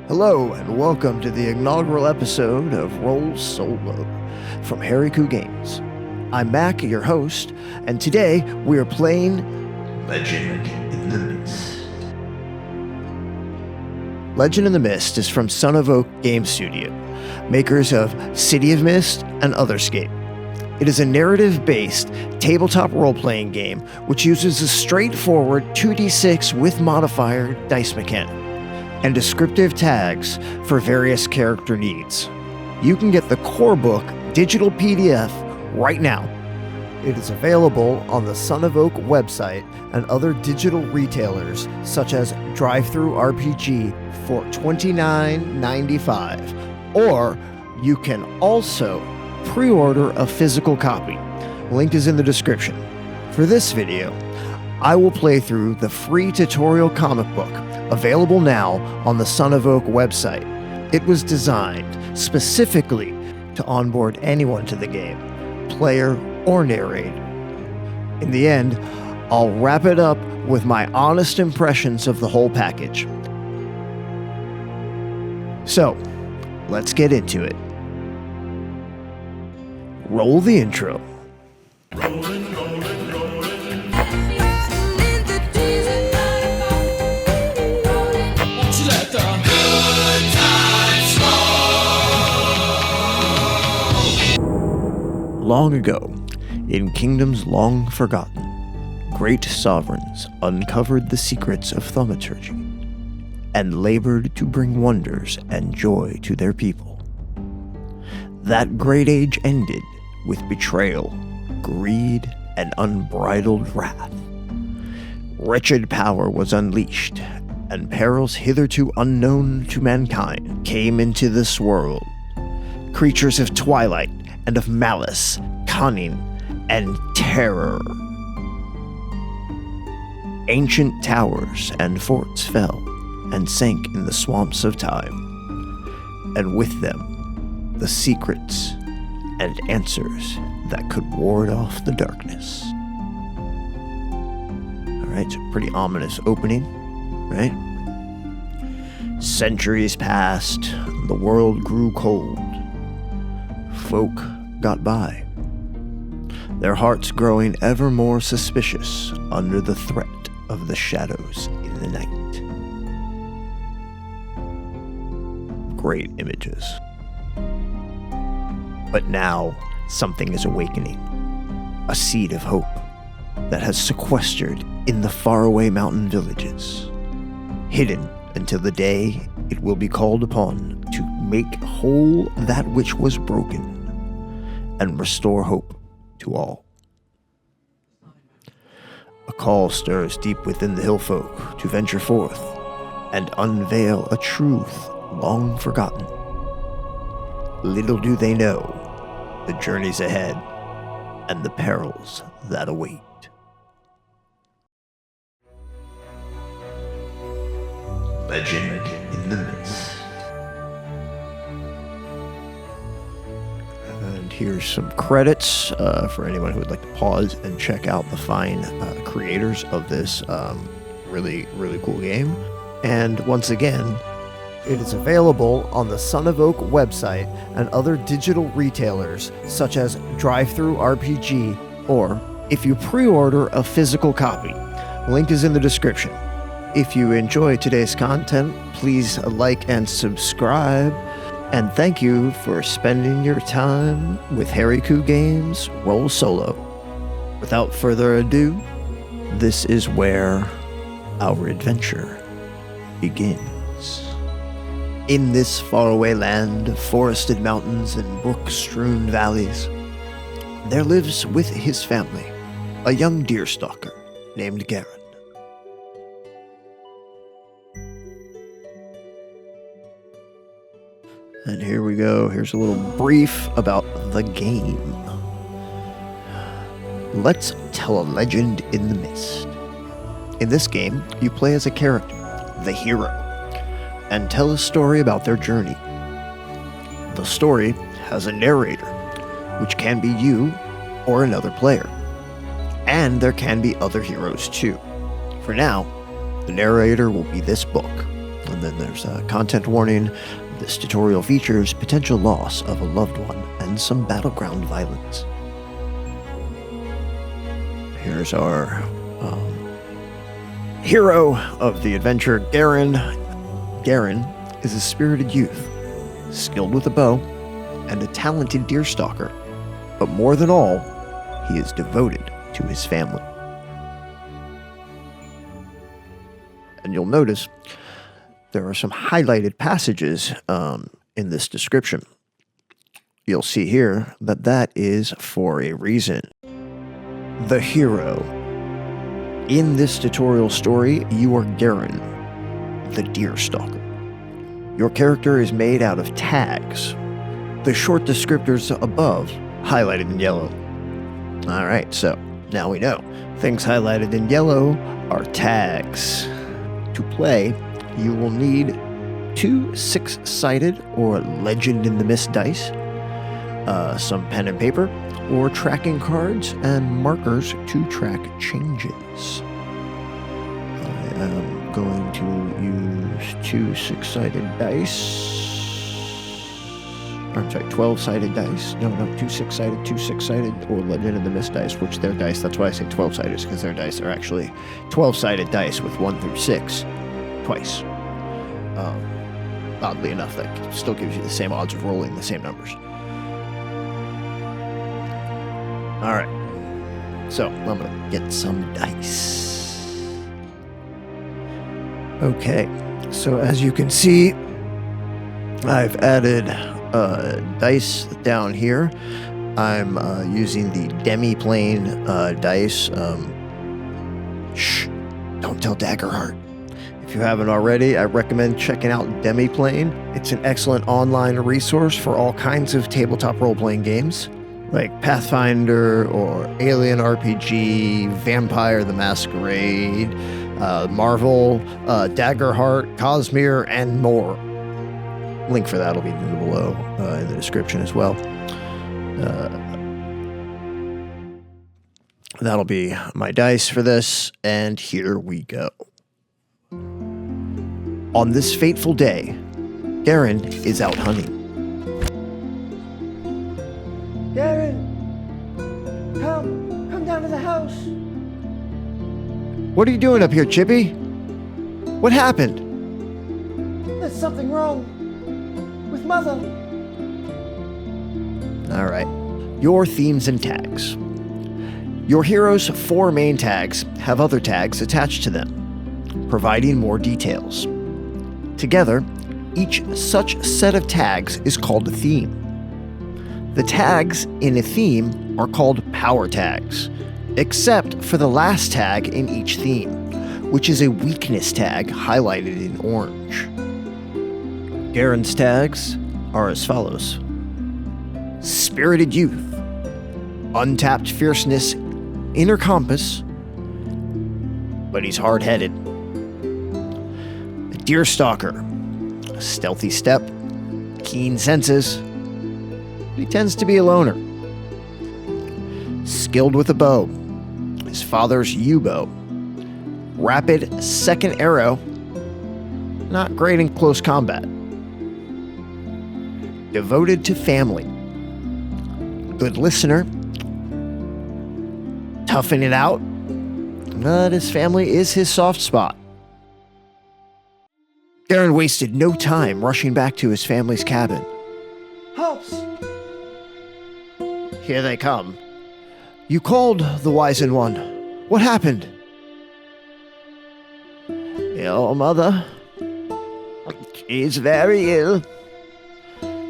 Hello and welcome to the inaugural episode of Roll Solo from Hariku Games. I'm Mac, your host, and today we are playing LegendInTheMist. LegendInTheMist is from Sonofoak Game Studio, makers of City of Mist and Otherscape. It is a narrative-based tabletop role-playing game which uses a straightforward 2d6 with modifier dice mechanic and descriptive tags for various character needs. You can get the core book digital PDF right now. It is available on the Sonofoak website and other digital retailers such as DrivethruRPG for $29.95, or you can also pre-order a physical copy. Link is in the description. For this video, I will play through the free tutorial comic book available now on the Sonofoak website. It was designed specifically to onboard anyone to the game, player or narrator. In the end, I'll wrap it up with my honest impressions of the whole package. So, let's get into it. Roll the intro. Long ago, in kingdoms long forgotten, great sovereigns uncovered the secrets of thaumaturgy and labored to bring wonders and joy to their people. That great age ended with betrayal, greed, and unbridled wrath. Wretched power was unleashed, and perils hitherto unknown to mankind came into this world. Creatures of twilight and of malice, cunning, and terror. Ancient towers and forts fell and sank in the swamps of time, and with them, the secrets and answers that could ward off the darkness. Alright, it's a pretty ominous opening, right? Centuries passed, the world grew cold. Folk got by, their hearts growing ever more suspicious under the threat of the shadows in the night. Great images. But now, something is awakening. A seed of hope that has sequestered in the faraway mountain villages, hidden until the day it will be called upon to make whole that which was broken and restore hope to all. A call stirs deep within the hillfolk to venture forth and unveil a truth long forgotten. Little do they know the journeys ahead and the perils that await. LegendInTheMist. And here's some credits for anyone who would like to pause and check out the fine creators of this really cool game. And once again, it is available on the Sonofoak website and other digital retailers such as DrivethruRPG, or if you pre-order a physical copy. Link is in the description. If you enjoy today's content, please like and subscribe. And thank you for spending your time with Hariku Games Roll Solo. Without further ado, this is where our adventure begins. In this faraway land of forested mountains and brook-strewn valleys, there lives with his family a young deerstalker named Garen. And here we go. Here's a little brief about the game. Let's tell a legend in the mist. In this game, you play as a character, the hero, and tell a story about their journey. The story has a narrator, which can be you or another player. And there can be other heroes too. For now, the narrator will be this book, And then there's a content warning. This tutorial features potential loss of a loved one and some battleground violence. Here's our hero of the adventure, Garen. Garen is a spirited youth, skilled with a bow, and a talented deer stalker. But more than all, he is devoted to his family. And you'll notice there are some highlighted passages in this description. You'll see here that that is for a reason. The hero. In this tutorial story, you are Garen, the deer stalker. Your character is made out of tags. The short descriptors above, highlighted in yellow. Alright, so now we know. Things highlighted in yellow are tags. To play, you will need 2 6-sided or LegendInTheMist dice, some pen and paper, or tracking cards and markers to track changes. I am going to use 2 6-sided dice. I'm sorry, 12-sided dice. No, 2 6-sided, or LegendInTheMist dice, which their dice, that's why I say 12-sided, because their dice are actually 12-sided dice with 1 through 6 twice. Oddly enough, that still gives you the same odds of rolling the same numbers. Alright, so I'm going to get some dice. Okay, so as you can see, I've added dice down here. I'm using the Demiplane dice. Shh, don't tell Daggerheart. If you haven't already, I recommend checking out Demiplane. It's an excellent online resource for all kinds of tabletop role-playing games, like Pathfinder or Alien RPG, Vampire the Masquerade, Marvel, Daggerheart, Cosmere, and more. Link for that will be below in the description as well. That'll be my dice for this, and here we go. On this fateful day, Garen is out hunting. Garen! Come down to the house! What are you doing up here, Chippy? What happened? There's something wrong with Mother. All right. Your themes and tags. Your hero's 4 main tags have other tags attached to them, providing more details. Together, each such set of tags is called a theme. The tags in a theme are called power tags, except for the last tag in each theme, which is a weakness tag highlighted in orange. Garen's tags are as follows: Spirited Youth, Untapped Fierceness, Inner Compass, but he's hard-headed. Deer Stalker, Stealthy Step, Keen Senses, but he tends to be a loner. Skilled with a bow, his father's U-bow. Rapid second arrow, not great in close combat. Devoted to family, good listener, toughing it out, but his family is his soft spot. Garen wasted no time rushing back to his family's cabin. Helps! Here they come. You called the Wizened One. What happened? Your mother. She's very ill.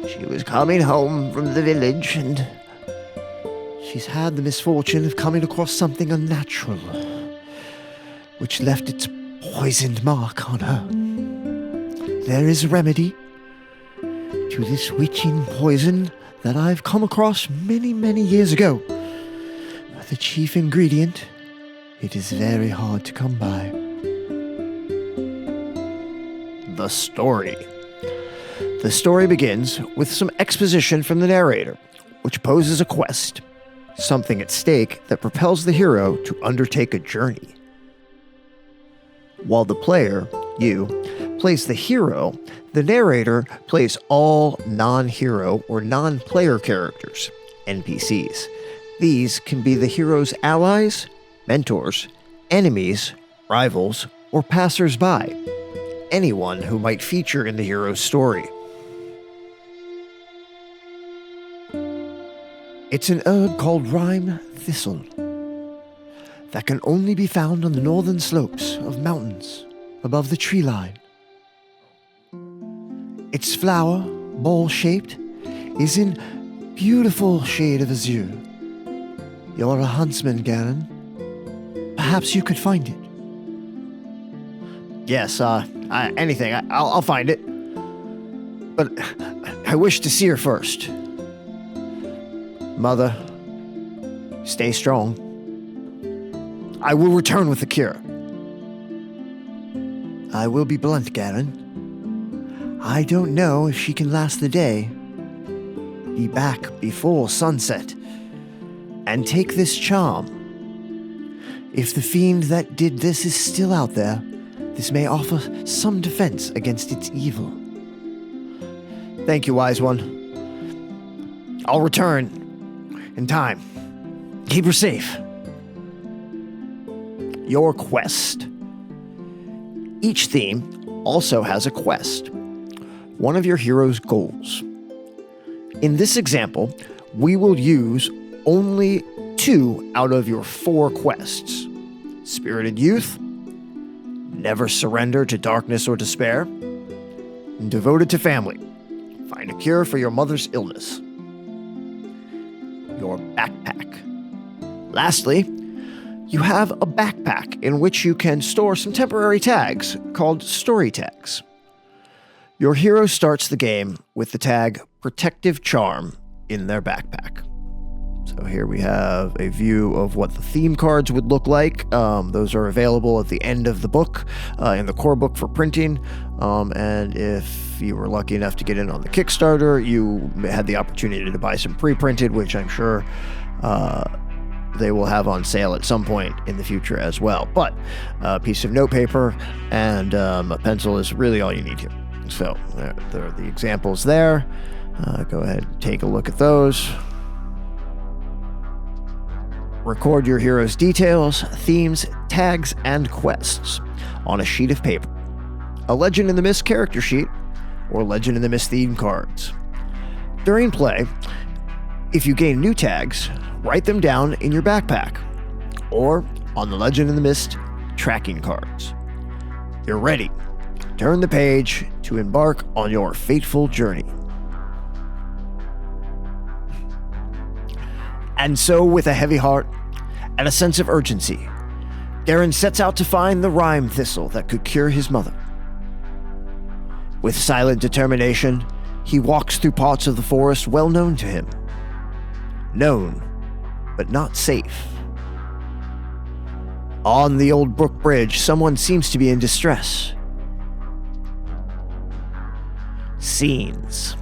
She was coming home from the village and she's had the misfortune of coming across something unnatural, which left its poisoned mark on her. There is a remedy to this witching poison that I've come across many, many years ago. But the chief ingredient, it is very hard to come by. The story. The story begins with some exposition from the narrator, which poses a quest, something at stake that propels the hero to undertake a journey. While the player, you, plays the hero, the narrator plays all non-hero or non-player characters, NPCs. These can be the hero's allies, mentors, enemies, rivals, or passers-by. Anyone who might feature in the hero's story. It's an herb called Rime Thistle that can only be found on the northern slopes of mountains above the tree line. Its flower, ball-shaped, is in beautiful shade of azure. You're a huntsman, Garen. Perhaps you could find it. Yes, anything. I'll find it. But I wish to see her first. Mother, stay strong. I will return with the cure. I will be blunt, Garen. I don't know if she can last the day. Be back before sunset. And take this charm. If the fiend that did this is still out there, this may offer some defense against its evil. Thank you, wise one. I'll return in time. Keep her safe. Your quest. Each theme also has a quest, one of your hero's goals. In this example, we will use only 2 out of your 4 quests. Spirited Youth, Never Surrender to Darkness or Despair, and Devoted to Family, Find a Cure for Your Mother's Illness. Your backpack. Lastly, you have a backpack in which you can store some temporary tags called story tags. Your hero starts the game with the tag Protective Charm in their backpack. So here we have a view of what the theme cards would look like. Those are available at the end of the book, in the core book for printing. And if you were lucky enough to get in on the Kickstarter, you had the opportunity to buy some pre-printed, which I'm sure they will have on sale at some point in the future as well. But a piece of notepaper and a pencil is really all you need here. So there are the examples there. Go ahead and take a look at those. Record your hero's details, themes, tags, and quests on a sheet of paper, a Legend in the Mist character sheet, or Legend in the Mist theme cards. During play, if you gain new tags, write them down in your backpack or on the Legend in the Mist tracking cards. You're ready. Turn the page to embark on your fateful journey. And so, with a heavy heart and a sense of urgency, Garen sets out to find the Rime Thistle that could cure his mother. With silent determination, he walks through parts of the forest well known to him. Known, but not safe. On the old brook bridge, someone seems to be in distress. Scenes.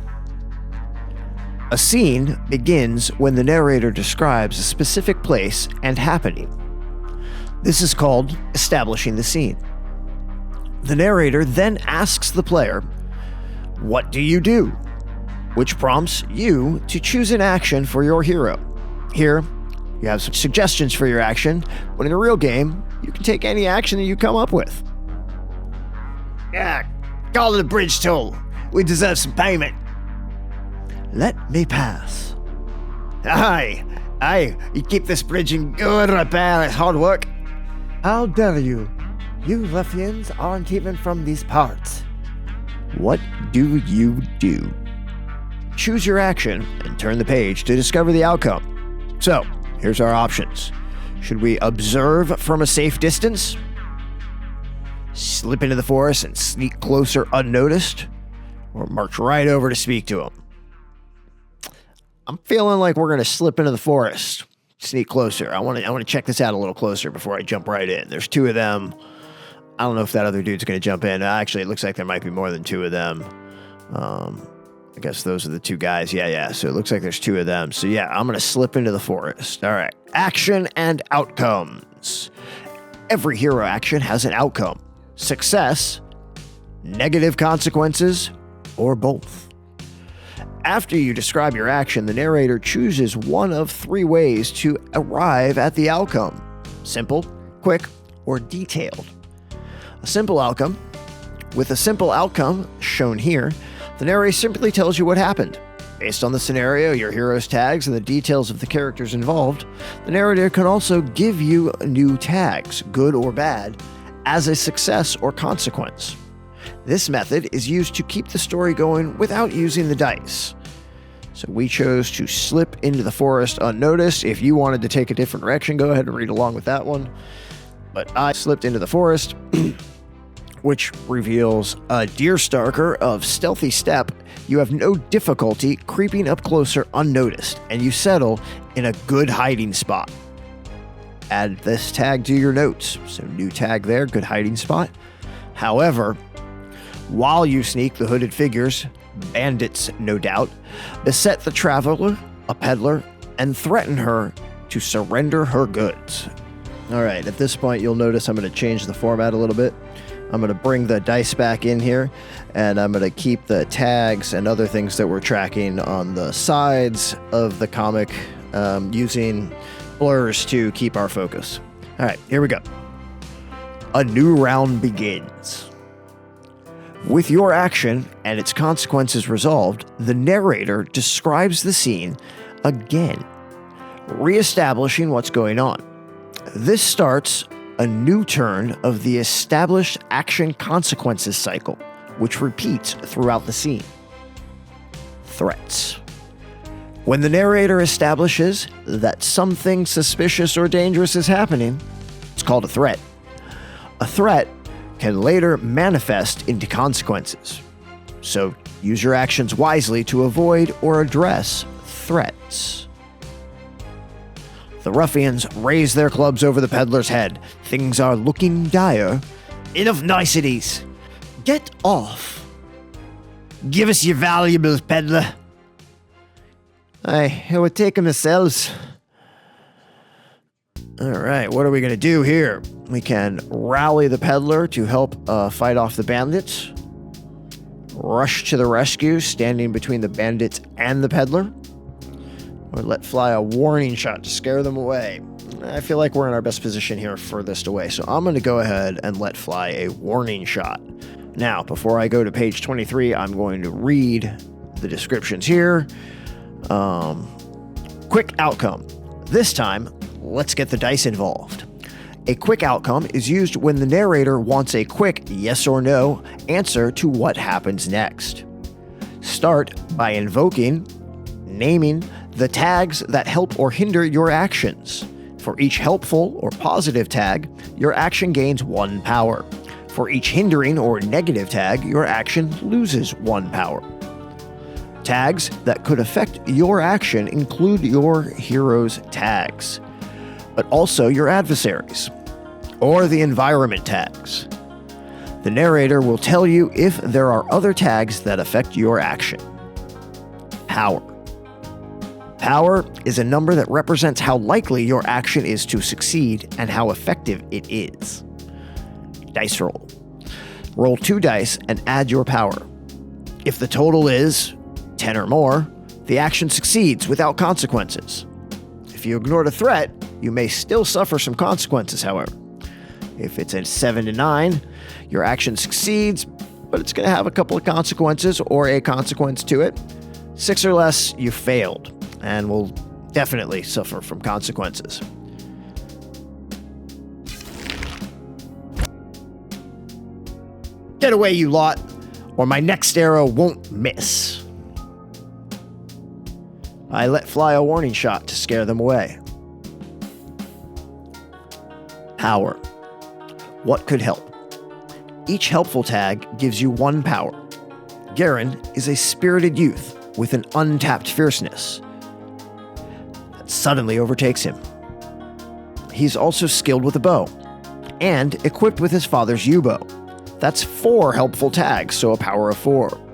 A scene begins when the narrator describes a specific place and happening. This is called establishing the scene. The narrator then asks the player, "What do you do?" which prompts you to choose an action for your hero. Here, you have some suggestions for your action, but in a real game, you can take any action that you come up with. Yeah, call it a bridge toll. We deserve some payment. Let me pass. Aye, you keep this bridge in good repair, it's hard work. How dare you? You ruffians aren't even from these parts. What do you do? Choose your action and turn the page to discover the outcome. So, here's our options. Should we observe from a safe distance? Slip into the forest and sneak closer unnoticed? Or march right over to speak to him? I'm feeling like we're going to slip into the forest, sneak closer. I want to check this out a little closer before I jump right in. There's 2 of them. I don't know if that other dude's going to jump in. Actually, it looks like there might be more than 2 of them. I guess those are the 2 guys. Yeah. So it looks like there's 2 of them. So yeah, I'm going to slip into the forest. All right. Action and outcomes. Every hero action has an outcome. Success negative consequences, or both. After you describe your action, the narrator chooses one of 3 ways to arrive at the outcome: simple, quick, or detailed. A simple outcome. With a simple outcome, shown here, the narrator simply tells you what happened. Based on the scenario, your hero's tags, and the details of the characters involved, the narrator can also give you new tags, good or bad, as a success or consequence. This method is used to keep the story going without using the dice. So we chose to slip into the forest unnoticed. If you wanted to take a different direction, go ahead and read along with that one. But I slipped into the forest, which reveals a deerstalker of stealthy step. You have no difficulty creeping up closer unnoticed, and you settle in a good hiding spot. Add this tag to your notes. So new tag there, good hiding spot. However, while you sneak, the hooded figures, bandits no doubt, beset the traveler, a peddler, and threaten her to surrender her goods. All right, at this point, you'll notice I'm going to change the format a little bit. I'm going to bring the dice back in here, and I'm going to keep the tags and other things that we're tracking on the sides of the comic, using blurs to keep our focus. All right, here we go. A new round begins. With your action and its consequences resolved, the narrator describes the scene again, reestablishing what's going on. This starts a new turn of the established action consequences cycle, which repeats throughout the scene. Threats. When the narrator establishes that something suspicious or dangerous is happening, it's called a threat. A threat can later manifest into consequences. So use your actions wisely to avoid or address threats. The ruffians raise their clubs over the peddler's head. Things are looking dire. Enough niceties. Get off. Give us your valuables, peddler. Aye, it would take them themselves. All right, what are we going to do here? We can rally the peddler to help fight off the bandits. Rush to the rescue, standing between the bandits and the peddler. Or let fly a warning shot to scare them away. I feel like we're in our best position here furthest away, so I'm going to go ahead and let fly a warning shot. Now, before I go to page 23, I'm going to read the descriptions here. Quick outcome. This time, let's get the dice involved. A quick outcome is used when the narrator wants a quick yes or no answer to what happens next. Start by invoking, naming the tags that help or hinder your actions. For each helpful or positive tag, your action gains 1 power. For each hindering or negative tag, your action loses 1 power. Tags that could affect your action include your hero's tags, but also your adversaries, or the environment tags. The narrator will tell you if there are other tags that affect your action. Power. Power is a number that represents how likely your action is to succeed and how effective it is. Dice roll. Roll 2 dice and add your power. If the total is 10 or more, the action succeeds without consequences. If you ignored a threat, you may still suffer some consequences, however. If it's a 7 to 9, your action succeeds, but it's going to have a couple of consequences or a consequence to it. 6 or less, you failed and will definitely suffer from consequences. Get away, you lot, or my next arrow won't miss. I let fly a warning shot to scare them away. Power. What could help? Each helpful tag gives you 1 power. Garen is a spirited youth with an untapped fierceness that suddenly overtakes him. He's also skilled with a bow and equipped with his father's yew-bow. That's 4 helpful tags, so a power of 4.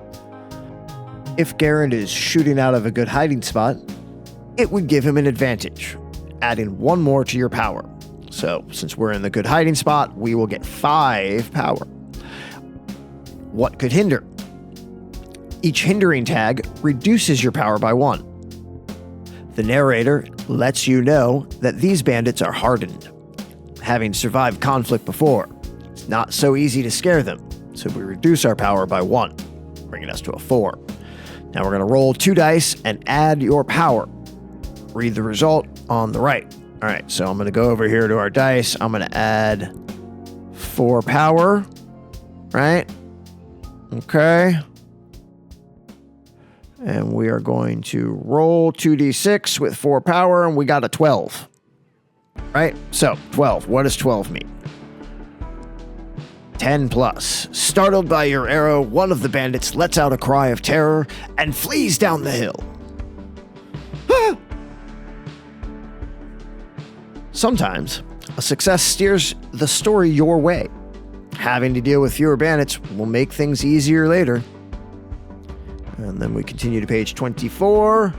If Garen is shooting out of a good hiding spot, it would give him an advantage, adding 1 more to your power. So, since we're in the good hiding spot, we will get 5 power. What could hinder? Each hindering tag reduces your power by 1. The narrator lets you know that these bandits are hardened, having survived conflict before. It's not so easy to scare them, so we reduce our power by 1, bringing us to a 4. Now we're going to roll 2 dice and add your power. Read the result on the right. All right, so I'm going to go over here to our dice. I'm going to add 4 power, right? Okay. And we are going to roll 2d6 with 4 power, and we got a 12. Right? So, 12. What does 12 mean? 10 plus. Startled by your arrow, one of the bandits lets out a cry of terror and flees down the hill. Ah! Sometimes, a success steers the story your way. Having to deal with fewer bandits will make things easier later. And then we continue to page 24.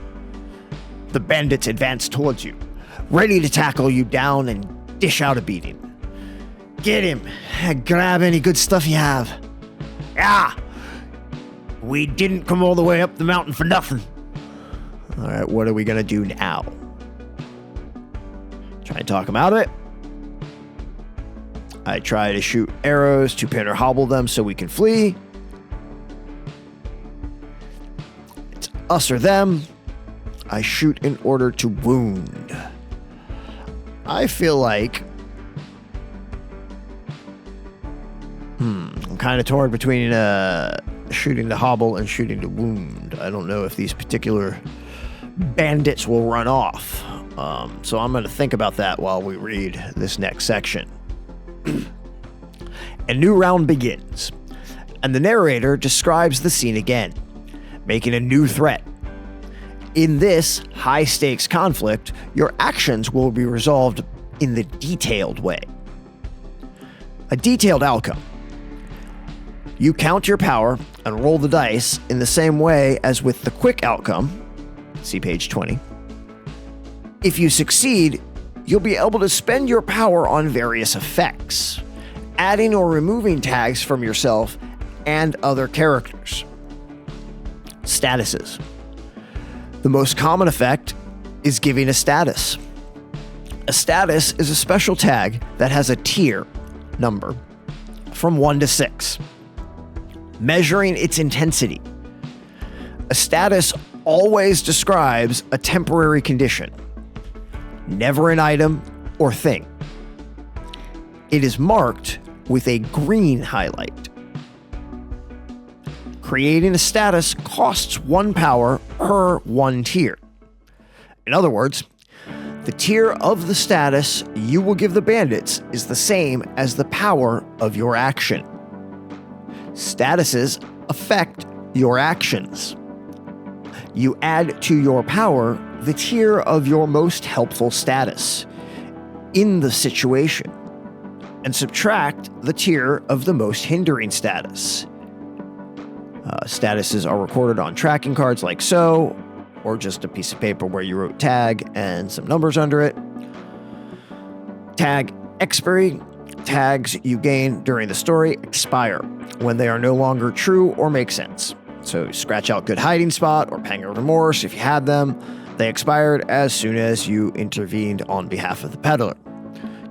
The bandits advance towards you, ready to tackle you down and dish out a beating. Get him. Grab any good stuff you have. Yeah. We didn't come all the way up the mountain for nothing. All right, what are we going to do now? Try and talk him out of it. I try to shoot arrows to pin or hobble them so we can flee. Us or them. I shoot in order to wound. I feel like I'm kind of torn between shooting to hobble and shooting to wound. I don't know if these particular bandits will run off. So I'm going to think about that while we read this next section. A new round begins, and the narrator describes the scene again, making a new threat. In this high-stakes conflict, your actions will be resolved in the detailed way. A detailed outcome. You count your power and roll the dice in the same way as with the quick outcome. See page 20. If you succeed, you'll be able to spend your power on various effects, adding or removing tags from yourself and other characters. Statuses. The most common effect is giving a status. A status is a special tag that has a tier number from 1 to 6, measuring its intensity. A status always describes a temporary condition, never an item or thing. It is marked with a green highlight. Creating a status costs 1 power per 1 tier. In other words, the tier of the status you will give the bandits is the same as the power of your action. Statuses affect your actions. You add to your power the tier of your most helpful status in the situation, and subtract the tier of the most hindering status. Statuses are recorded on tracking cards like so, or just a piece of paper where you wrote tag and some numbers under it. Tag expiry. Tags you gain during the story expire when they are no longer true or make sense. So scratch out good hiding spot or pang of remorse if you had them. They expired as soon as you intervened on behalf of the peddler.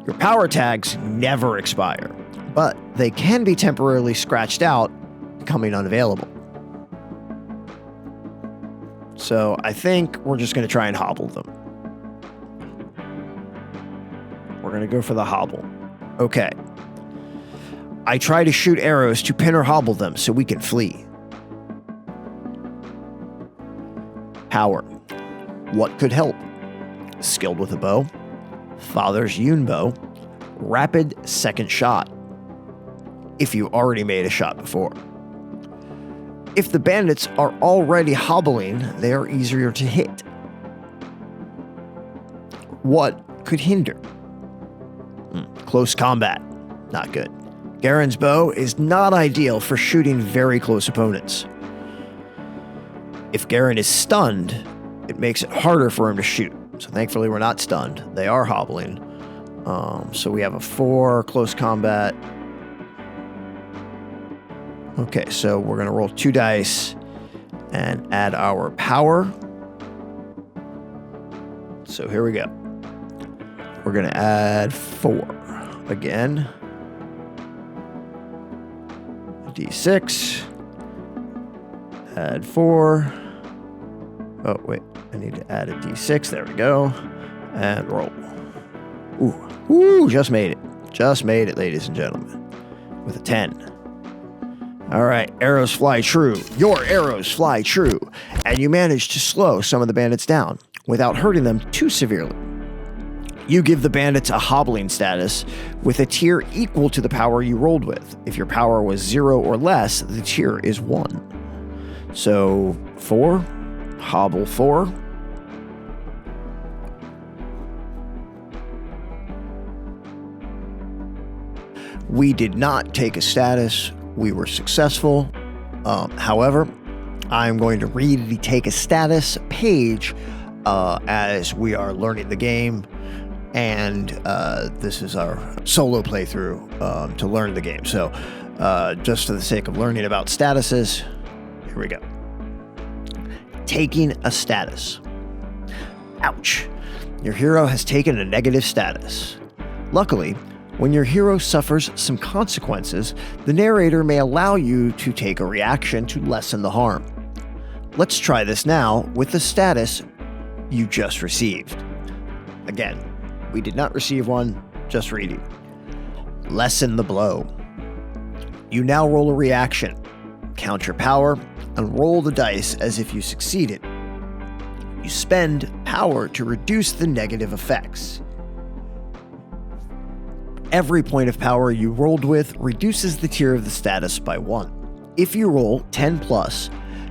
Your power tags never expire, but they can be temporarily scratched out, becoming unavailable. So I think we're just going to try and hobble them. We're going to go for the hobble. Okay. I try to shoot arrows to pin or hobble them so we can flee. Power. What could help? Skilled with a bow. Father's Yun bow. Rapid second shot. If you already made a shot before. If the bandits are already hobbling, they are easier to hit. What could hinder? Close combat. Not good. Garen's bow is not ideal for shooting very close opponents. If Garen is stunned, it makes it harder for him to shoot. So thankfully we're not stunned. They are hobbling. So we have a 4 close combat. Okay, so we're going to roll 2 dice and add our power. So here we go. We're going to add 4 again. D6. Add 4. Oh, wait. I need to add a D6. There we go. And roll. Ooh, just made it. Just made it, ladies and gentlemen. With a 10. All right, arrows fly true. Your arrows fly true. And you manage to slow some of the bandits down without hurting them too severely. You give the bandits a hobbling status with a tier equal to the power you rolled with. If your power was 0 or less, the tier is 1. So 4, hobble 4. We did not take a status. We were successful. However, I'm going to read the take a status page as we are learning the game. And this is our solo playthrough to learn the game. So just for the sake of learning about statuses, here we go. Taking a status. Ouch. Your hero has taken a negative status. Luckily, when your hero suffers some consequences, the narrator may allow you to take a reaction to lessen the harm. Let's try this now with the status you just received. Again, we did not receive one, just reading. Lessen the blow. You now roll a reaction. Count your power and roll the dice as if you succeeded. You spend power to reduce the negative effects. Every point of power you rolled with reduces the tier of the status by 1. If you roll 10 plus,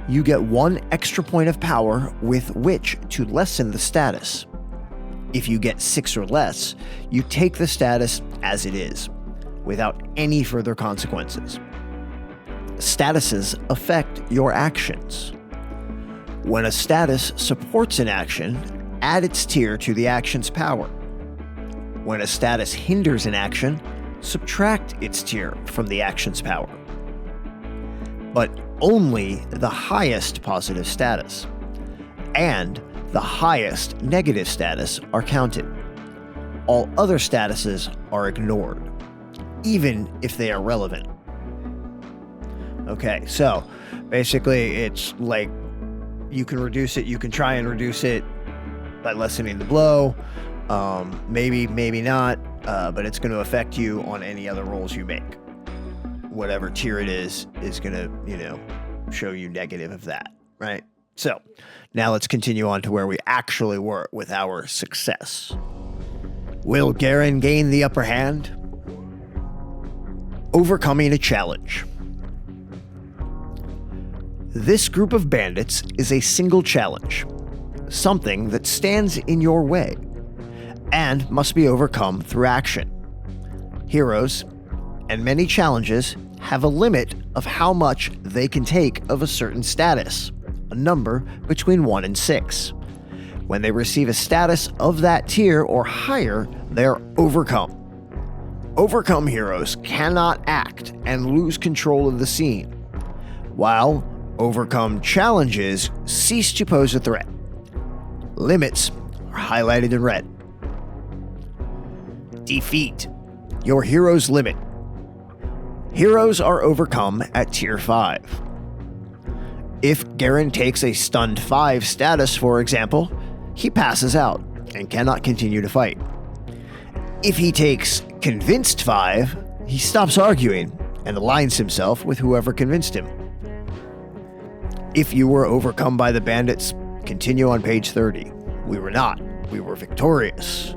you get 1 extra point of power with which to lessen the status. If you get 6 or less, you take the status as it is, without any further consequences. Statuses affect your actions. When a status supports an action, add its tier to the action's power. When a status hinders an action, subtract its tier from the action's power. But only the highest positive status and the highest negative status are counted. All other statuses are ignored, even if they are relevant. Okay, so basically it's like you can reduce it, you can try and reduce it by lessening the blow. Maybe not, but it's going to affect you on any other rolls you make. Whatever tier it is going to, show you negative of that, right? So now let's continue on to where we actually were with our success. Will Garen gain the upper hand? Overcoming a challenge. This group of bandits is a single challenge, something that stands in your way and must be overcome through action. Heroes and many challenges have a limit of how much they can take of a certain status, a number between 1 and 6. When they receive a status of that tier or higher, they are overcome. Overcome heroes cannot act and lose control of the scene, while overcome challenges cease to pose a threat. Limits are highlighted in red. Defeat. Your hero's limit. Heroes are overcome at tier 5. If Garen takes a stunned 5 status, for example, he passes out and cannot continue to fight. If he takes convinced 5, he stops arguing and aligns himself with whoever convinced him. If you were overcome by the bandits, continue on page 30. We were not. We were victorious.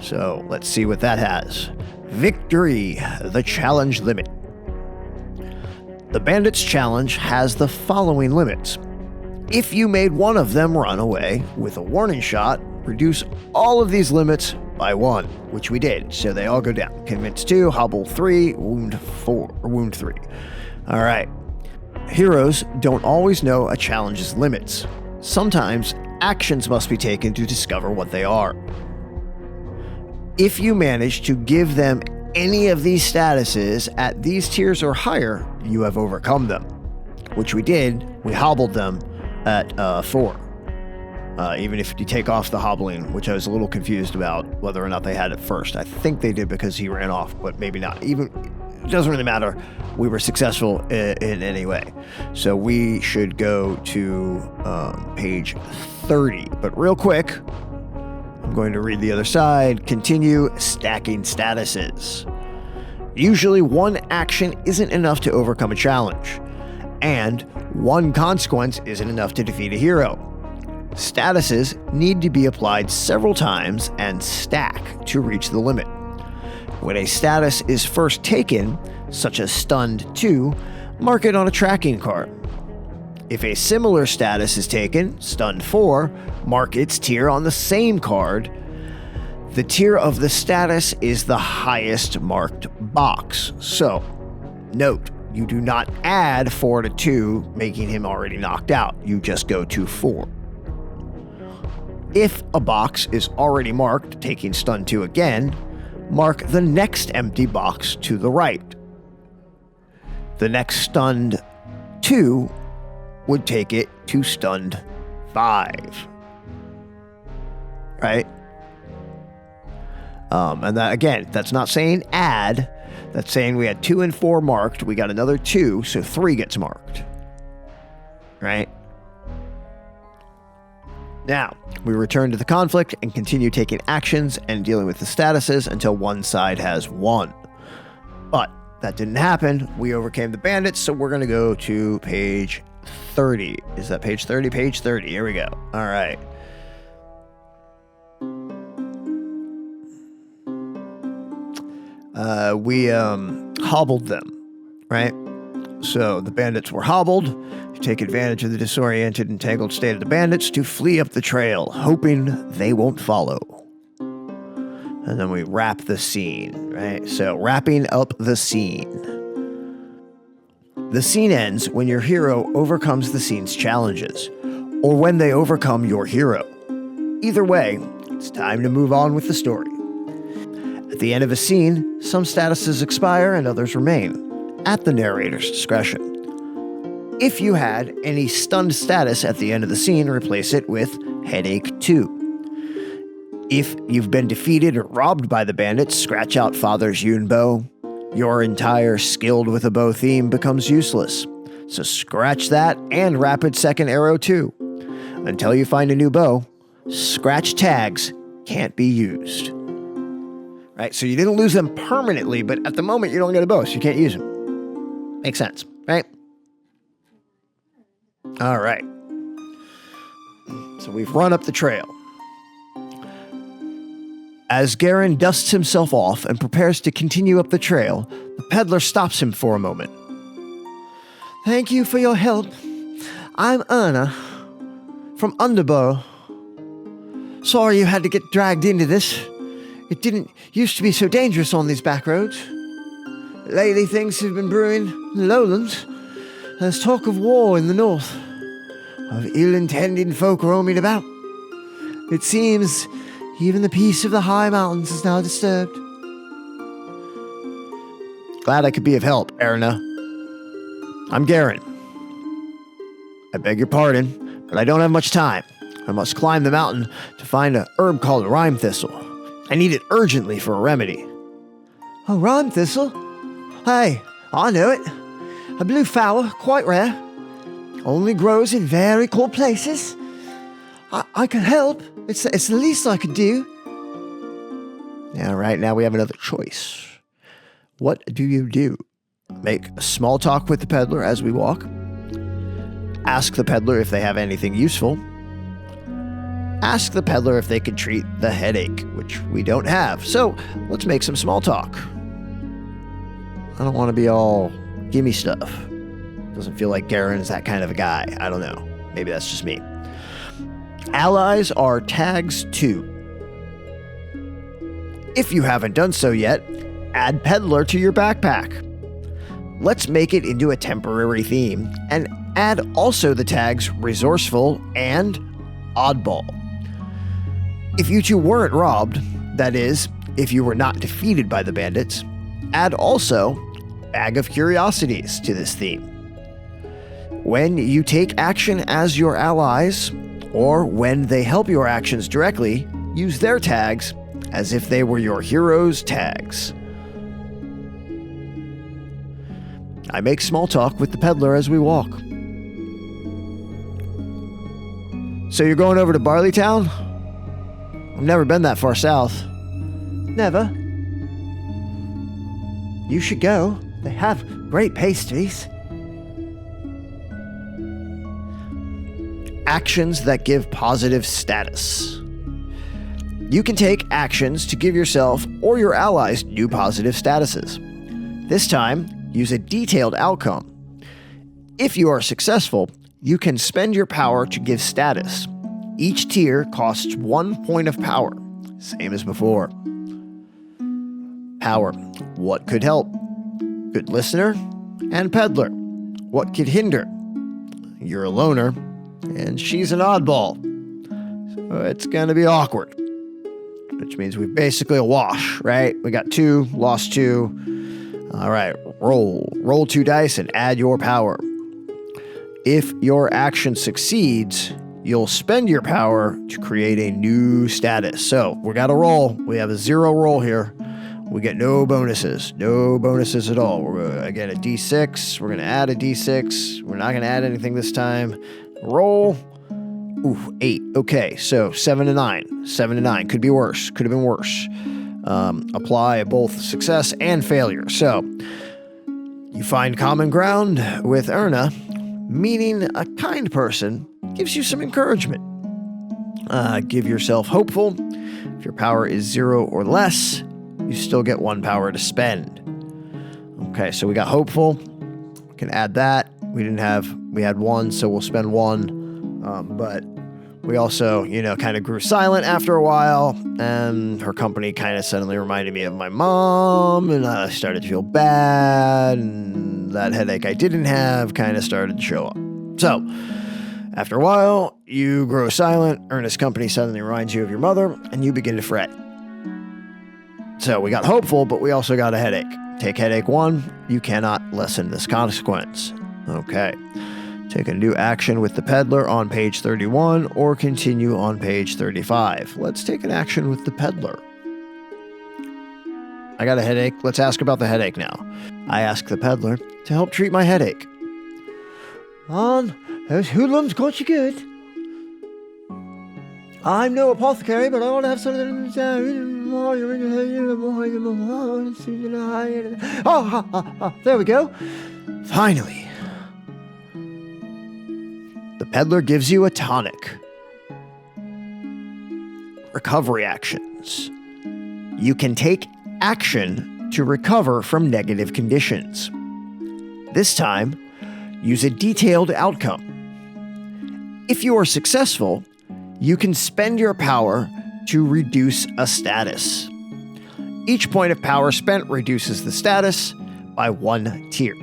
So let's see what that has. Victory, the challenge limit. The bandits challenge has the following limits. If you made one of them run away with a warning shot, reduce all of these limits by 1, which we did. So they all go down. Convince 2, hobble 3, wound 4, or wound 3. All right. Heroes don't always know a challenge's limits. Sometimes actions must be taken to discover what they are. If you manage to give them any of these statuses at these tiers or higher, you have overcome them. Which we did. We hobbled them at 4. Even if you take off the hobbling, which I was a little confused about whether or not they had it first. I think they did because he ran off, but maybe not. It doesn't really matter. We were successful in any way. So we should go to page 30. But real quick, I'm going to read the other side. Continue stacking statuses. Usually one action isn't enough to overcome a challenge, and one consequence isn't enough to defeat a hero. Statuses need to be applied several times and stack to reach the limit. When a status is first taken, such as Stunned 2, mark it on a tracking card. If a similar status is taken, Stunned 4, mark its tier on the same card. The tier of the status is the highest marked box. So, note, you do not add 4 to 2, making him already knocked out. You just go to 4. If a box is already marked, taking Stun 2 again, mark the next empty box to the right. The next Stunned 2 would take it to Stunned 5. Right? And that, again, that's not saying add. That's saying we had 2 and 4 marked. We got another 2, so 3 gets marked. Right? Now, we return to the conflict and continue taking actions and dealing with the statuses until one side has won. But that didn't happen. We overcame the bandits, so we're going to go to page 30. Is that page 30? Page 30. Here we go. All right. We hobbled them, right? So the bandits were hobbled. You take advantage of the disoriented and tangled state of the bandits to flee up the trail, hoping they won't follow. And then we wrap the scene, right? So wrapping up the scene. The scene ends when your hero overcomes the scene's challenges, or when they overcome your hero. Either way, it's time to move on with the story. At the end of a scene, some statuses expire and others remain, at the narrator's discretion. If you had any stunned status at the end of the scene, replace it with Headache 2. If you've been defeated or robbed by the bandits, scratch out Father's Yun bow. Your entire Skilled with a Bow theme becomes useless, so scratch that and Rapid Second Arrow 2. Until you find a new bow, scratch tags can't be used. Right, so you didn't lose them permanently, but at the moment you don't get a bow, so you can't use them. Makes sense, right? All right. So we've run up the trail. As Garen dusts himself off and prepares to continue up the trail, the peddler stops him for a moment. Thank you for your help. I'm Erna from Underbow. Sorry you had to get dragged into this. It didn't used to be so dangerous on these back roads. Lately things have been brewing in the lowlands. There's talk of war in the north, of ill-intending folk roaming about. It seems even the peace of the high mountains is now disturbed. Glad I could be of help, Erna. I'm Garen. I beg your pardon, but I don't have much time. I must climb the mountain to find a herb called Rime Thistle. I need it urgently for a remedy. Oh, Rime Thistle? Hey, I know it. A blue flower, quite rare. Only grows in very cold places. I can help. It's the least I could do. Yeah, right, now we have another choice. What do you do? Make small talk with the peddler as we walk. Ask the peddler if they have anything useful. Ask the peddler if they could treat the headache, which we don't have. So let's make some small talk. I don't want to be all gimme stuff. Doesn't feel like Garen's that kind of a guy. I don't know. Maybe that's just me. Allies are tags 2. If you haven't done so yet, add peddler to your backpack. Let's make it into a temporary theme and add also the tags resourceful and oddball. If you two weren't robbed, that is, if you were not defeated by the bandits, Add also Bag of Curiosities to this theme. When you take action as your allies, or when they help your actions directly, use their tags as if they were your hero's tags. I make small talk with the peddler as we walk. So you're going over to Barleytown? I've never been that far south. Never. You should go. They have great pastries. Actions that give positive status. You can take actions to give yourself or your allies new positive statuses. This time, use a detailed outcome. If you are successful, you can spend your power to give status. Each tier costs 1 point of power, same as before. Power. What could help? Good listener and peddler. What could hinder? You're a loner, and she's an oddball. So it's gonna be awkward. Which means we're basically a wash, right? We got 2, lost 2. All right, roll 2 dice and add your power. If your action succeeds, you'll spend your power to create a new status. So we got a roll. We have a 0 roll here. We get no bonuses at all. We're again a D6. We're gonna add a D6. We're not gonna add anything this time. Roll. Ooh, 8. Okay, so 7 to 9. 7 to 9 could be worse. Could have been worse. Apply both success and failure. So you find common ground with Erna, meaning a kind person gives you some encouragement. Give yourself hopeful. If your power is 0 or less, you still get 1 power to spend. Okay, so we got hopeful. We can add that. We had 1, so we'll spend 1. But we also, kind of grew silent after a while, and her company kind of suddenly reminded me of my mom, and I started to feel bad, and that headache I didn't have kind of started to show up. So, after a while, you grow silent, Ernest's company suddenly reminds you of your mother, and you begin to fret. So, we got hopeful, but we also got a headache. Take headache 1, you cannot lessen this consequence. Okay. Take a new action with the peddler on page 31 or continue on page 35. Let's take an action with the peddler. I got a headache. Let's ask about the headache now. I ask the peddler to help treat my headache. Those hoodlums got you good. I'm no apothecary, but I want to have something. There we go. Finally. The peddler gives you a tonic. Recovery actions. You can take action to recover from negative conditions. This time, use a detailed outcome. If you are successful, you can spend your power to reduce a status. Each point of power spent reduces the status by 1 tier.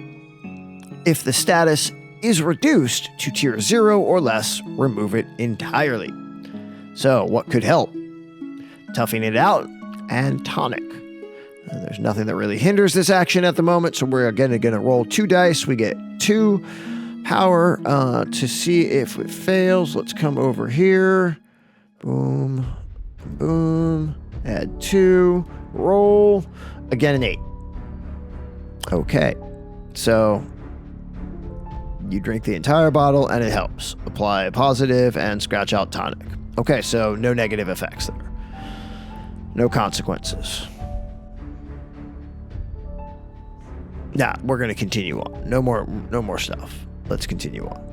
If the status is reduced to tier 0 or less, remove it entirely. So, what could help? Toughing it out and tonic. There's nothing that really hinders this action at the moment, so we're again going to roll 2 dice. We get 2 power to see if it fails. Let's come over here. Boom, boom. Add 2. Roll. Again, an 8. Okay, so you drink the entire bottle and it helps. Apply a positive and scratch out tonic. Okay, so no negative effects there. No consequences. Nah, we're going to continue on. No more stuff. Let's continue on.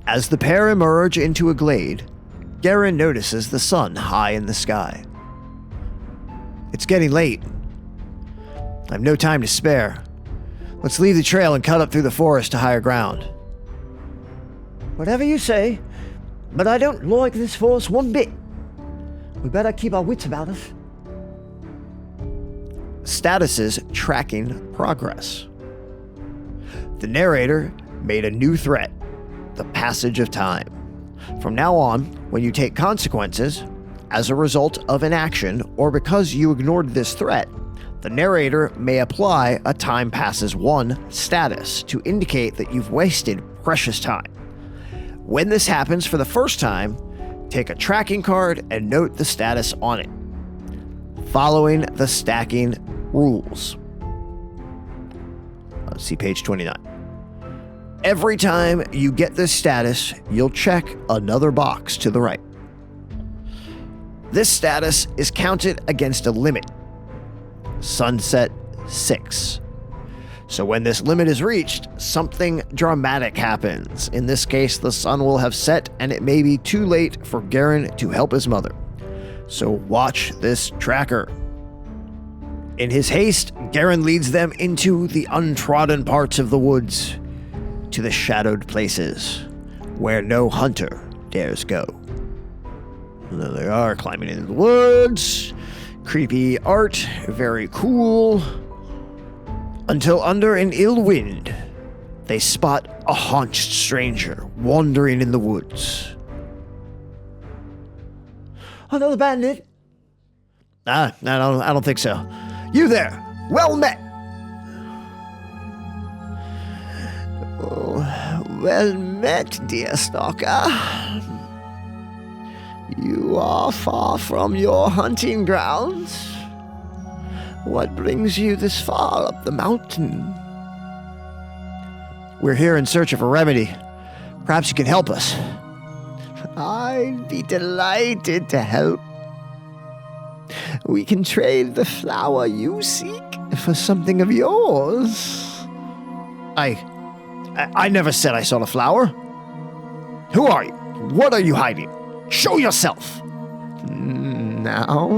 As the pair emerge into a glade, Garen notices the sun high in the sky. It's getting late. I have no time to spare. Let's leave the trail and cut up through the forest to higher ground. Whatever you say, but I don't like this forest one bit. We better keep our wits about us. Statuses tracking progress. The narrator made a new threat, the passage of time. From now on, when you take consequences, As a result of an action, or because you ignored this threat, the narrator may apply a Time Passes 1 status to indicate that you've wasted precious time. When this happens for the first time, take a tracking card and note the status on it, following the stacking rules. See page 29. Every time you get this status, you'll check another box to the right. This status is counted against a limit, sunset 6. So when this limit is reached, something dramatic happens. In this case, the sun will have set and it may be too late for Garen to help his mother. So watch this tracker. In his haste, Garen leads them into the untrodden parts of the woods, to the shadowed places where no hunter dares go. And there they are, climbing into the woods. Creepy art, very cool. Until under an ill wind, they spot a haunched stranger wandering in the woods. Another bandit? I don't think so. You there, well met. Oh, well met, dear stalker. You are far from your hunting grounds. What brings you this far up the mountain? We're here in search of a remedy. Perhaps you can help us. I'd be delighted to help. We can trade the flower you seek for something of yours. I never said I saw the flower. Who are you? What are you hiding? Show yourself. Now.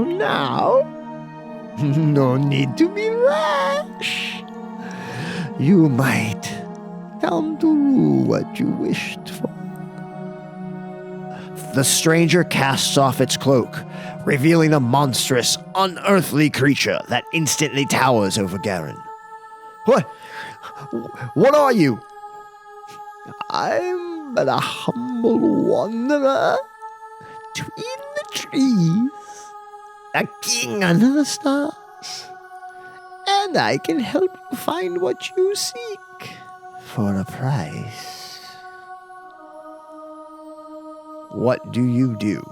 No need to be rash. You might come to what you wished for. The stranger casts off its cloak, revealing a monstrous, unearthly creature that instantly towers over Garen. What are you? I'm but a humble wanderer between the trees, a king under the stars, and I can help you find what you seek for a price. What do you do?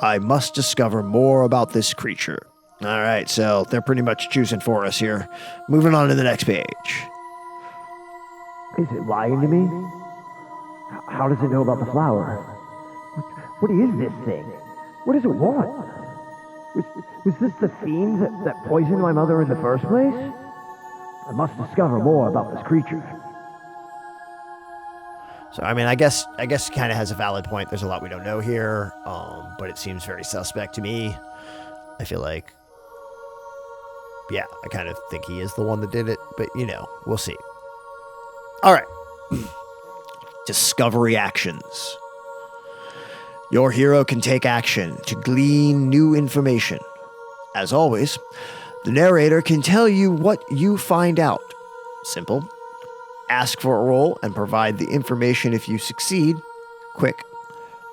I must discover more about this creature. All right, so they're pretty much choosing for us here. Moving on to the next page. Is it lying to me? How does it know about the flower? What is this thing? What does it want? Was this the fiend that poisoned my mother in the first place? I must discover more about this creature. So, I mean, I guess it kind of has a valid point. There's a lot we don't know here, but it seems very suspect to me. I feel like, yeah, I kind of think he is the one that did it, but, we'll see. All right. Discovery actions. Your hero can take action to glean new information. As always, the narrator can tell you what you find out. Simple. Ask for a roll and provide the information if you succeed. Quick.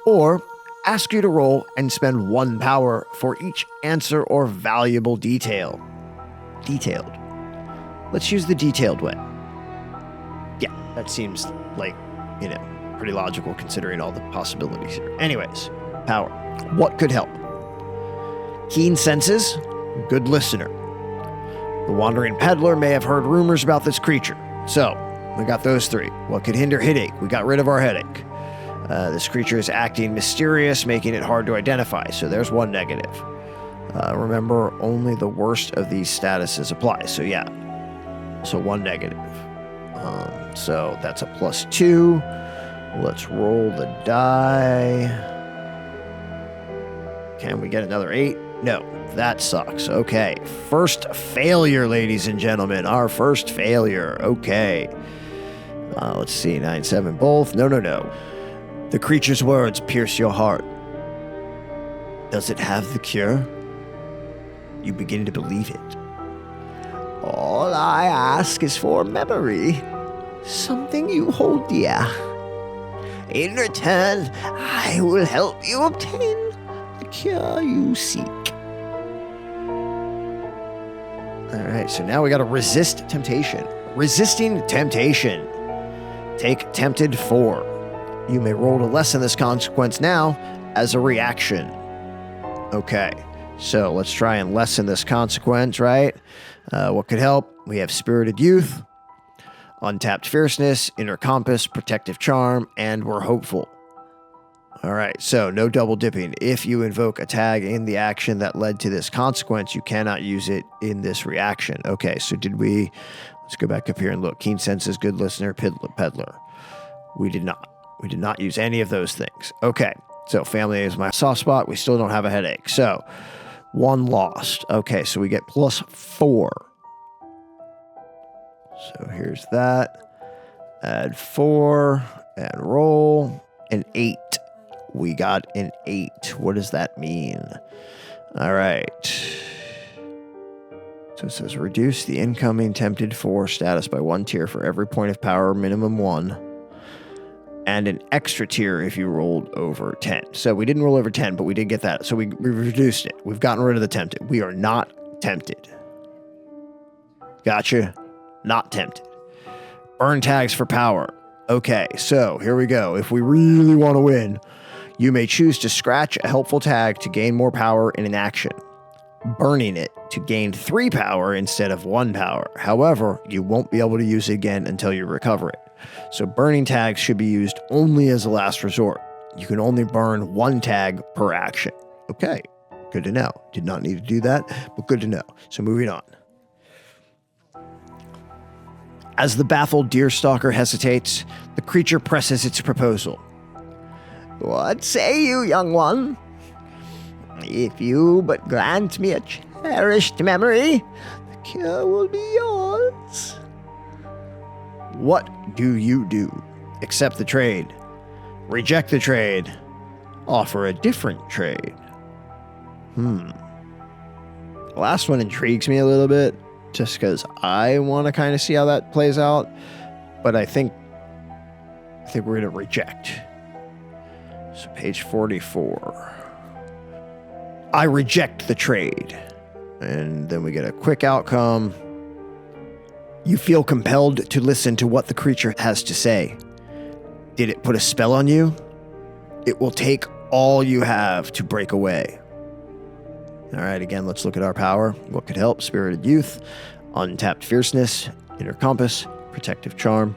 Or ask you to roll and spend 1 power for each answer or valuable detail. Detailed. Let's use the detailed way. Yeah, that seems like, pretty logical considering all the possibilities here. Anyways, power. What could help? Keen senses, good listener. The wandering peddler may have heard rumors about this creature. So, we got those 3. What could hinder headache? We got rid of our headache. This creature is acting mysterious, making it hard to identify. So there's 1 negative. Remember, only the worst of these statuses apply. So yeah, so 1 negative. So that's a +2. Let's roll the die. Can we get another 8? No, that sucks. Okay, first failure, ladies and gentlemen. Our first failure. Okay. Let's see, 9, 7, both. No. The creature's words pierce your heart. Does it have the cure? You begin to believe it. All I ask is for memory, something you hold dear. In return, I will help you obtain cure you seek. Alright, so now we gotta resist temptation. Resisting temptation. Take tempted 4. You may roll to lessen this consequence now as a reaction. Okay, so let's try and lessen this consequence, right? What could help? We have Spirited Youth, Untapped Fierceness, Inner Compass, Protective Charm, and we're hopeful. Alright, so no double dipping. If you invoke a tag in the action that led to this consequence, you cannot use it in this reaction. Okay, so let's go back up here and look. Keen Senses, Good Listener, Peddler. We did not use any of those things. Okay, so family is my soft spot. We still don't have a headache. So 1 lost. Okay, so we get +4. So here's that. Add 4 and roll. An 8. We got an 8. What does that mean? All right. So it says reduce the incoming tempted 4 status by 1 tier for every point of power, minimum 1. And an extra tier if you rolled over 10. So we didn't roll over 10, but we did get that. So we reduced it. We've gotten rid of the tempted. We are not tempted. Gotcha. Not tempted. Burn tags for power. Okay, so here we go. If we really want to win, you may choose to scratch a helpful tag to gain more power in an action, burning it to gain 3 power instead of 1 power. However, you won't be able to use it again until you recover it. So burning tags should be used only as a last resort. You can only burn 1 tag per action. Okay, good to know. Did not need to do that, but good to know. So moving on. As the baffled deerstalker hesitates, the creature presses its proposal. What say you, young one? If you but grant me a cherished memory, the cure will be yours. What do you do? Accept the trade. Reject the trade. Offer a different trade. The last one intrigues me a little bit, just because I want to kind of see how that plays out. But I think we're going to reject. So page 44. I reject the trade. And then we get a quick outcome. You feel compelled to listen to what the creature has to say. Did it put a spell on you? It will take all you have to break away. All right, again, let's look at our power. What could help? Spirited Youth, Untapped Fierceness, Inner Compass, Protective Charm.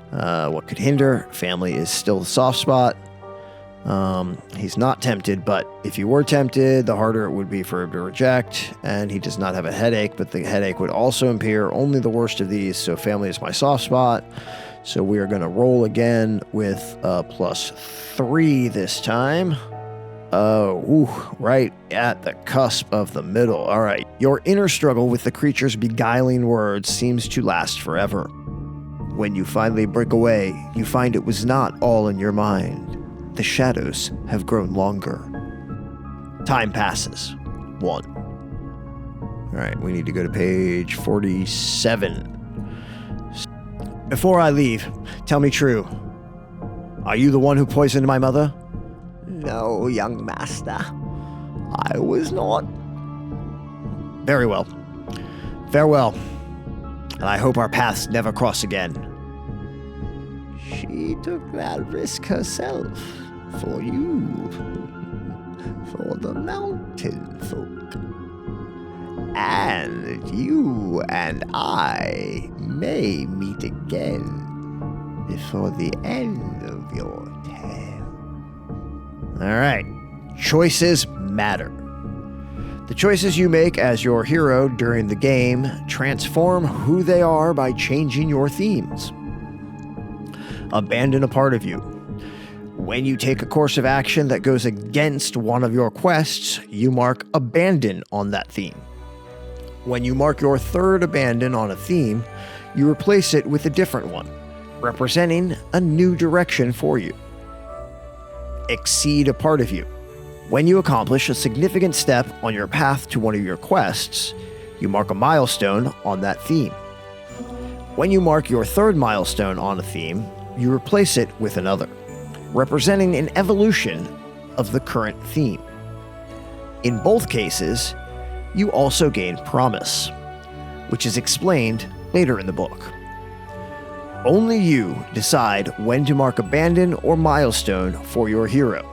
What could hinder? Family is still the soft spot. He's not tempted, but if you were tempted, the harder it would be for him to reject. And he does not have a headache, but the headache would also impair only the worst of these. So family is my soft spot. So we are going to roll again with +3 this time. Right at the cusp of the middle. All right. Your inner struggle with the creature's beguiling words seems to last forever. When you finally break away, you find it was not all in your mind. The shadows have grown longer. Time passes. 1. All right, we need to go to page 47. Before I leave, tell me true. Are you the one who poisoned my mother? No, young master. I was not. Very well. Farewell. And I hope our paths never cross again. She took that risk herself. For you. For the mountain folk. And you and I may meet again before the end of your tale. All right. Choices matter. The choices you make as your hero during the game transform who they are by changing your themes. Abandon a part of you. When you take a course of action that goes against one of your quests, you mark abandon on that theme. When you mark your third abandon on a theme, you replace it with a different one, representing a new direction for you. Exceed a part of you. When you accomplish a significant step on your path to one of your quests, you mark a milestone on that theme. When you mark your third milestone on a theme, you replace it with another, representing an evolution of the current theme. In both cases, you also gain promise, which is explained later in the book. Only you decide when to mark abandon or milestone for your hero.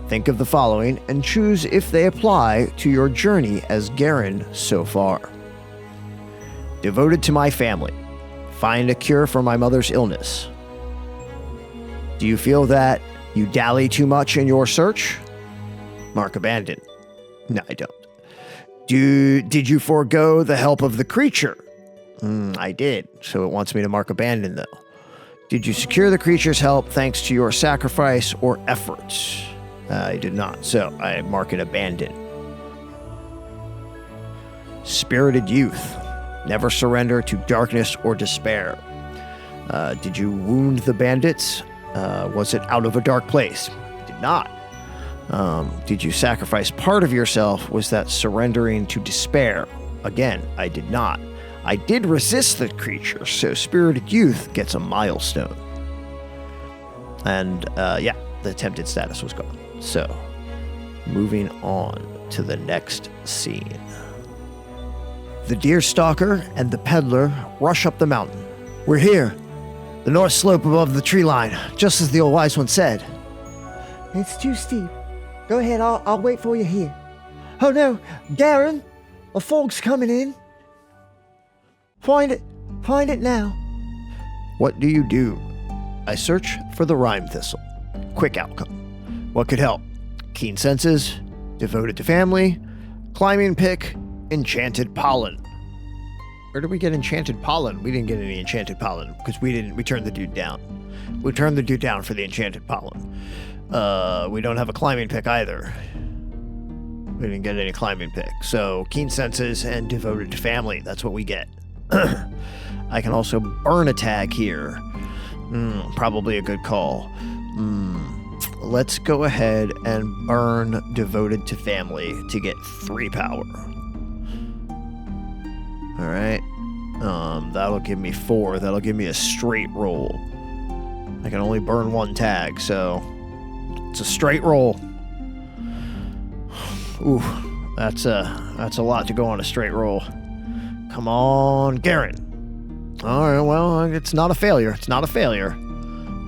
Think of the following and choose if they apply to your journey as Garen so far. Devoted to my family. Find a cure for my mother's illness. Do you feel that you dally too much in your search? Mark abandon. No, I don't. Did you forego the help of the creature? I did, so it wants me to mark abandon though. Did you secure the creature's help thanks to your sacrifice or efforts? I did not, so I mark it abandon. Spirited youth. Never surrender to darkness or despair. Did you wound the bandits? Was it out of a dark place? Did not. Did you sacrifice part of yourself? Was that surrendering to despair? Again, I did not. I did resist the creature, so Spirited Youth gets a milestone. And, yeah, the attempted status was gone. So, moving on to the next scene. The Deerstalker and the Peddler rush up the mountain. We're here, the north slope above the tree line, just as the old wise one said. It's too steep. Go ahead, I'll wait for you here. Oh no, Garen, a fog's coming in. Find it now. What do you do? I search for the Rime Thistle. Quick outcome. What could help? Keen senses, devoted to family, climbing pick, enchanted pollen. Where did we get enchanted pollen? We didn't get any enchanted pollen because we turned the dude down. We turned the dude down for the enchanted pollen. We don't have a climbing pick either. We didn't get any climbing pick. So keen senses and devoted to family. That's what we get. I can also burn a tag here. Probably a good call. Let's go ahead and burn devoted to family to get 3 power. All right. That'll give me 4. That'll give me a straight roll. I can only burn 1 tag, so it's a straight roll. Ooh, that's a lot to go on a straight roll. Come on, Garen. All right, well, it's not a failure. It's not a failure.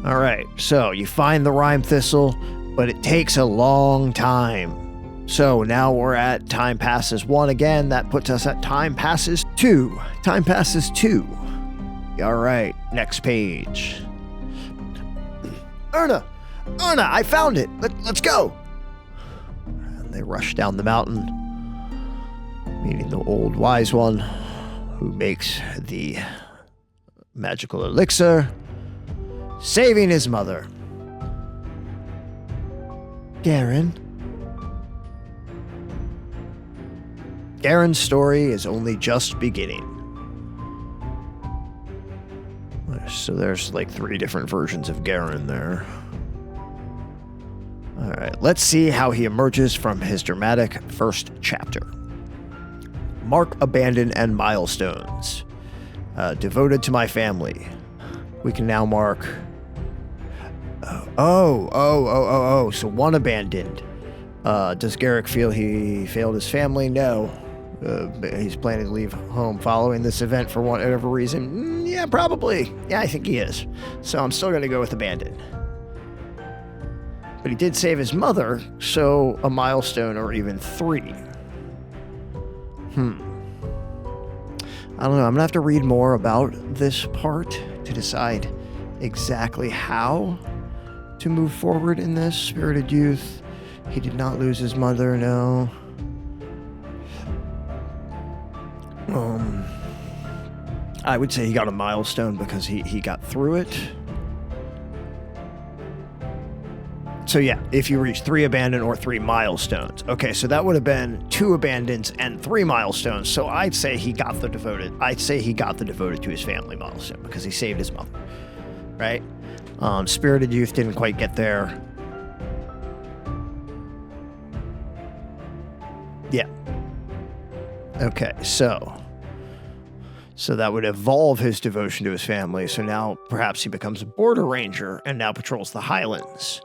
All right, so you find the Rime Thistle, but it takes a long time. So now we're at time passes 1 again. That puts us at time passes 2. Time passes 2. All right, next page. Erna, I found it. Let's go. And they rush down the mountain, meeting the old wise one who makes the magical elixir, saving his mother. Garen. Garen's story is only just beginning. So there's like 3 different versions of Garen there. All right, let's see how he emerges from his dramatic first chapter. Mark abandon and milestones. Devoted to my family. We can now mark. So 1 abandoned. Does Garrick feel he failed his family? No. He's planning to leave home following this event for whatever reason. Yeah, probably. Yeah, I think he is. So I'm still going to go with abandoned. But he did save his mother, so a milestone or even 3. I don't know. I'm going to have to read more about this part to decide exactly how to move forward in this. Spirited youth. He did not lose his mother, no. I would say he got a milestone because he got through it. So yeah, if you reach 3 abandoned or 3 milestones. Okay, so that would have been 2 abandons and 3 milestones. So I'd say he got the devoted. I'd say he got the devoted to his family milestone because he saved his mother, right? Spirited youth didn't quite get there. Yeah. Okay, so that would evolve his devotion to his family. So now perhaps he becomes a border ranger and now patrols the highlands.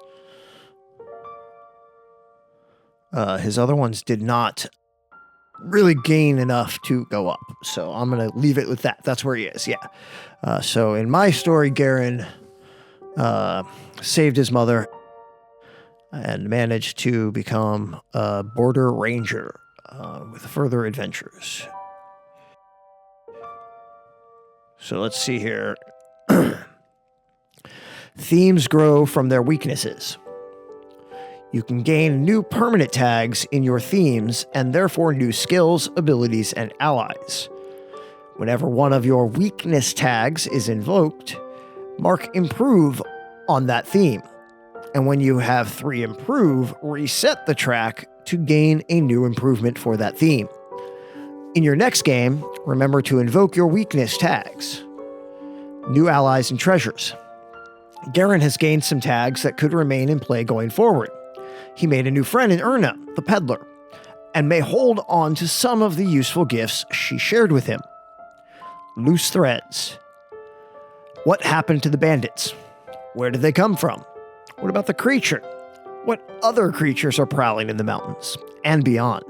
His other ones did not really gain enough to go up. So I'm going to leave it with that. That's where he is. Yeah. So in my story, Garen saved his mother and managed to become a border ranger with further adventures. So let's see here. Themes grow from their weaknesses. You can gain new permanent tags in your themes and therefore new skills, abilities, and allies. Whenever one of your weakness tags is invoked, mark improve on that theme. And when you have 3 improve, reset the track to gain a new improvement for that theme. In your next game, remember to invoke your weakness tags. New allies and treasures. Garen has gained some tags that could remain in play going forward. He made a new friend in Erna, the peddler, and may hold on to some of the useful gifts she shared with him. Loose threads. What happened to the bandits? Where did they come from? What about the creature? What other creatures are prowling in the mountains and beyond?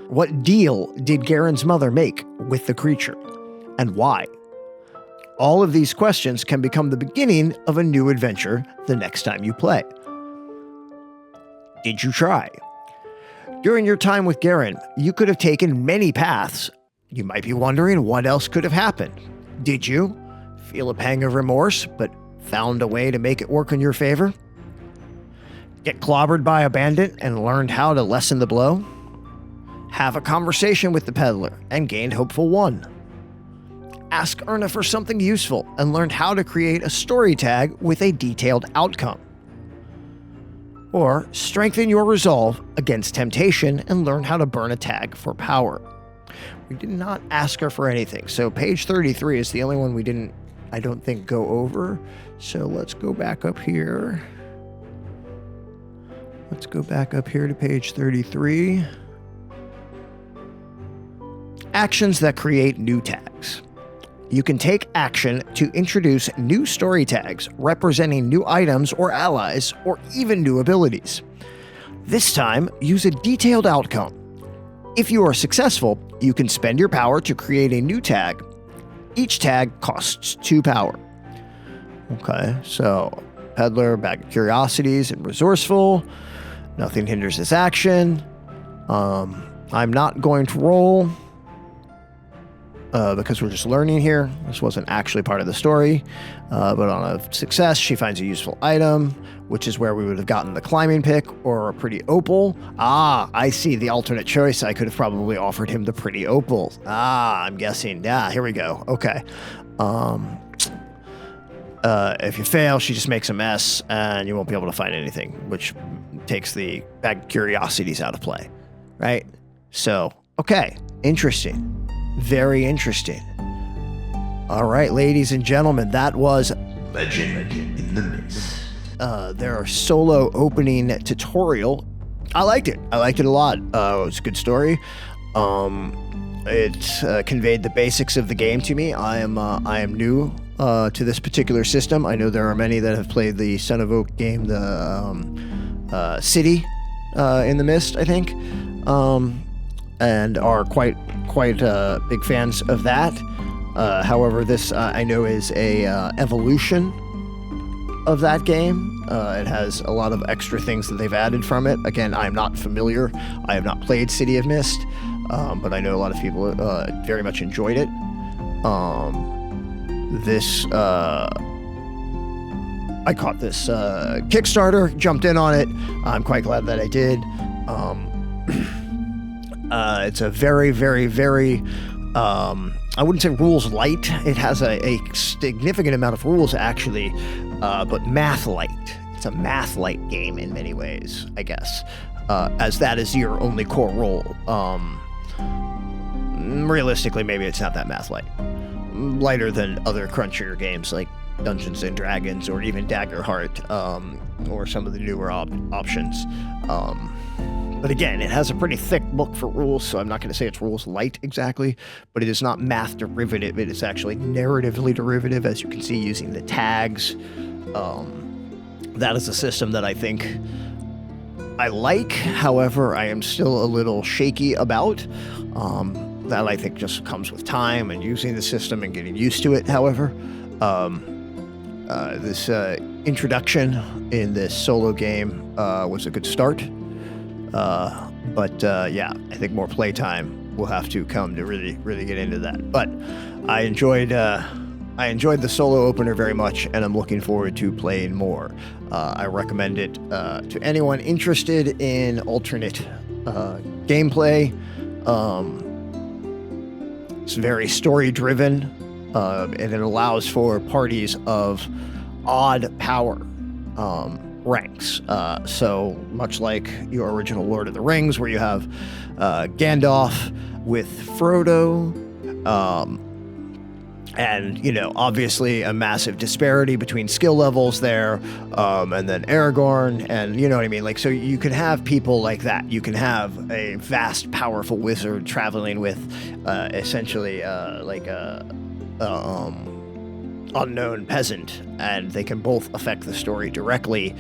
What deal did Garen's mother make with the creature, and why? All of these questions can become the beginning of a new adventure the next time you play. Did you try? During your time with Garen, you could have taken many paths. You might be wondering what else could have happened. Did you feel a pang of remorse, but found a way to make it work in your favor? Get clobbered by a bandit and learned how to lessen the blow? Have a conversation with the peddler and gained hopeful one? Ask Erna for something useful and learned how to create a story tag with a detailed outcome? Or strengthen your resolve against temptation and learn how to burn a tag for power? We did not ask her for anything, so page 33 is the only one we didn't, I don't think, go over. So let's go back up here. Let's go back up here to page 33. Actions that create new tags. You can take action to introduce new story tags representing new items or allies or even new abilities. This time, use a detailed outcome. If you are successful, you can spend your power to create a new tag. Each tag costs 2 power. Okay, so peddler, bag of curiosities, and resourceful. Nothing hinders this action. I'm not going to roll because we're just learning here. This wasn't actually part of the story. But on a success, she finds a useful item, which is where we would have gotten the climbing pick or a pretty opal. Ah, I see the alternate choice. I could have probably offered him the pretty opal. Ah, I'm guessing. Yeah, here we go. Okay. If you fail, she just makes a mess and you won't be able to find anything, which takes the bag of curiosities out of play, right? So, okay, interesting. Very interesting. All right, ladies and gentlemen, that was LegendInTheMist. Their solo opening tutorial. I liked it. I liked it a lot. It was a good story. It conveyed the basics of the game to me. I am new to this particular system. I know there are many that have played the sonofoak game, the City in the Mist, I think, and are quite big fans of that. However, this I know is a evolution of that game. It has a lot of extra things that they've added from it. Again, I'm not familiar. I have not played City of Mist, but I know a lot of people very much enjoyed it. I caught this Kickstarter, jumped in on it. I'm quite glad that I did. It's a very, very, very, I wouldn't say rules light. It has a significant amount of rules, actually, but math light. It's a math light game in many ways, I guess, as that is your only core role. Realistically, maybe it's not that math light. Lighter than other crunchier games like Dungeons and Dragons or even Daggerheart, or some of the newer options. But again, it has a pretty thick book for rules, so I'm not going to say it's rules light exactly, but it is not math derivative. It is actually narratively derivative, as you can see using the tags. That is a system that I think I like. However, I am still a little shaky about. That I think just comes with time and using the system and getting used to it. However, this introduction in this solo game was a good start. But yeah, I think more playtime will have to come to really get into that. But I enjoyed the solo opener very much, and I'm looking forward to playing more. I recommend it to anyone interested in alternate gameplay. It's very story-driven, and it allows for parties of odd power ranks. So much like your original Lord of the Rings, where you have Gandalf with Frodo, and, you know, obviously a massive disparity between skill levels there, and then Aragorn, and you know what I mean? Like, so you can have people like that. You can have a vast, powerful wizard traveling with essentially like a unknown peasant, and they can both affect the story directly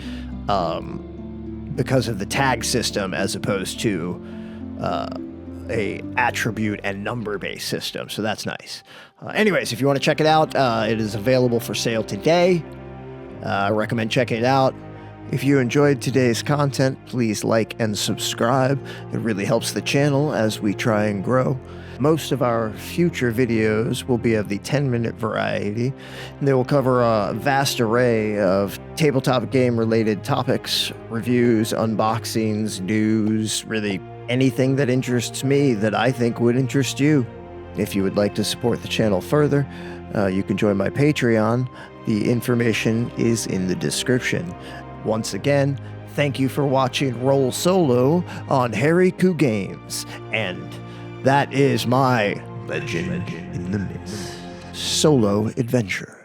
because of the tag system as opposed to a attribute and number based system. So that's nice. Anyways, if you want to check it out, it is available for sale today. I recommend checking it out. If you enjoyed today's content, please like and subscribe. It really helps the channel as we try and grow. Most of our future videos will be of the 10-minute variety, and they will cover a vast array of tabletop game-related topics, reviews, unboxings, news, really anything that interests me that I think would interest you. If you would like to support the channel further, you can join my Patreon. The information is in the description. Once again, thank you for watching Roll Solo on Harry Koo Games, and that is my Legend in the Mist solo adventure.